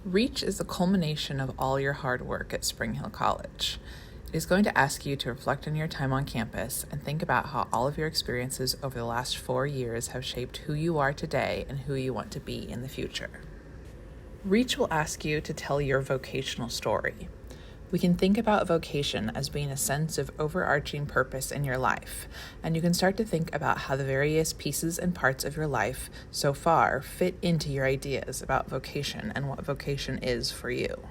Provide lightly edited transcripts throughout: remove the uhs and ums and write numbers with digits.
REACH is the culmination of all your hard work at Spring Hill College. It is going to ask you to reflect on your time on campus and think about how all of your experiences over the last 4 years have shaped who you are today and who you want to be in the future. REACH will ask you to tell your vocational story. We can think about vocation as being a sense of overarching purpose in your life, and you can start to think about how the various pieces and parts of your life so far fit into your ideas about vocation and what vocation is for you.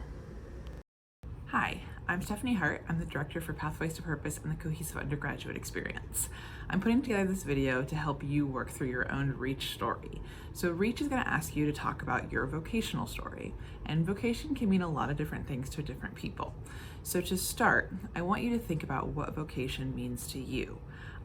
Hi, I'm Stephanie Hart. I'm the Director for Pathways to Purpose and the Cohesive Undergraduate Experience. I'm putting together this video to help you work through your own REACH story. So REACH is going to ask you to talk about your vocational story, and vocation can mean a lot of different things to different people. So to start, I want you to think about what vocation means to you.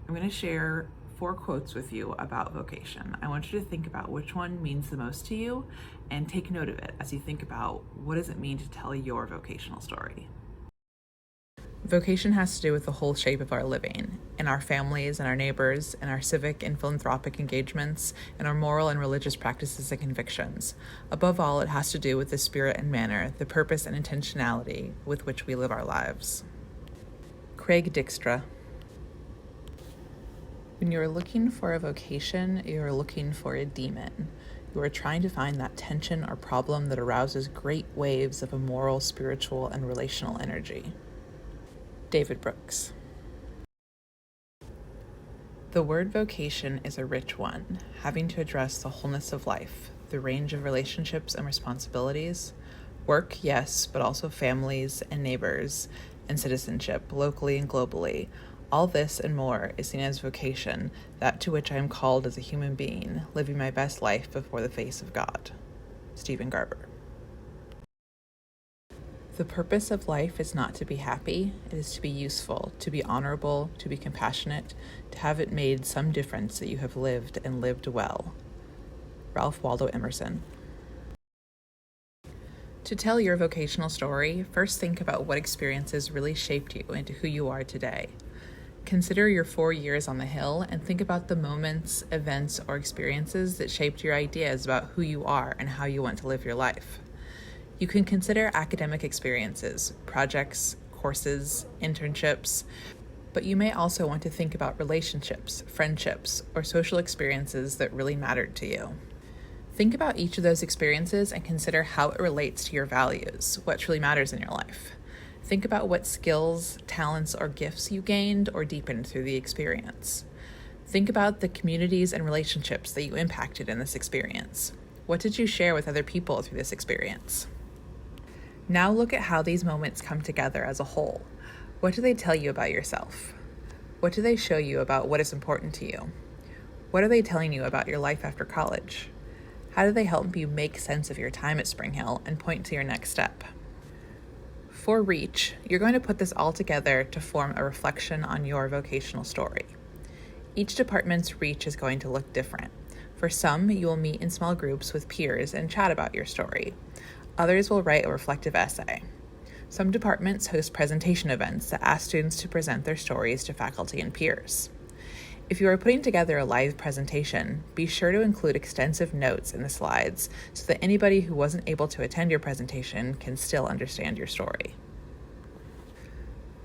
I'm going to share 4 quotes with you about vocation. I want you to think about which one means the most to you and take note of it as you think about what does it mean to tell your vocational story. Vocation has to do with the whole shape of our living, in our families and our neighbors, in our civic and philanthropic engagements, in our moral and religious practices and convictions. Above all, it has to do with the spirit and manner, the purpose and intentionality with which we live our lives. Craig Dykstra. When you're looking for a vocation, you're looking for a demon. You are trying to find that tension or problem that arouses great waves of a moral, spiritual, and relational energy. David Brooks. The word vocation is a rich one, having to address the wholeness of life, the range of relationships and responsibilities, work, yes, but also families and neighbors and citizenship, locally and globally. All this and more is seen as vocation, that to which I am called as a human being, living my best life before the face of God. Stephen Garber. The purpose of life is not to be happy, it is to be useful, to be honorable, to be compassionate, to have it made some difference that you have lived and lived well. Ralph Waldo Emerson. To tell your vocational story, first think about what experiences really shaped you into who you are today. Consider your 4 years on the Hill and think about the moments, events, or experiences that shaped your ideas about who you are and how you want to live your life. You can consider academic experiences, projects, courses, internships, but you may also want to think about relationships, friendships, or social experiences that really mattered to you. Think about each of those experiences and consider how it relates to your values, what truly matters in your life. Think about what skills, talents, or gifts you gained or deepened through the experience. Think about the communities and relationships that you impacted in this experience. What did you share with other people through this experience? Now look at how these moments come together as a whole. What do they tell you about yourself? What do they show you about what is important to you? What are they telling you about your life after college? How do they help you make sense of your time at Spring Hill and point to your next step? For REACH, you're going to put this all together to form a reflection on your vocational story. Each department's REACH is going to look different. For some, you will meet in small groups with peers and chat about your story. Others will write a reflective essay. Some departments host presentation events that ask students to present their stories to faculty and peers. If you are putting together a live presentation, be sure to include extensive notes in the slides so that anybody who wasn't able to attend your presentation can still understand your story.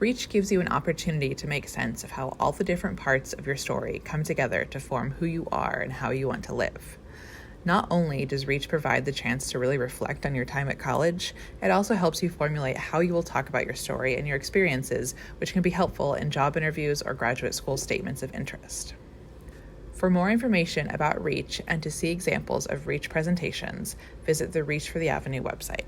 REACH gives you an opportunity to make sense of how all the different parts of your story come together to form who you are and how you want to live. Not only does REACH provide the chance to really reflect on your time at college, it also helps you formulate how you will talk about your story and your experiences, which can be helpful in job interviews or graduate school statements of interest. For more information about REACH and to see examples of REACH presentations, visit the Reach for the Avenue website.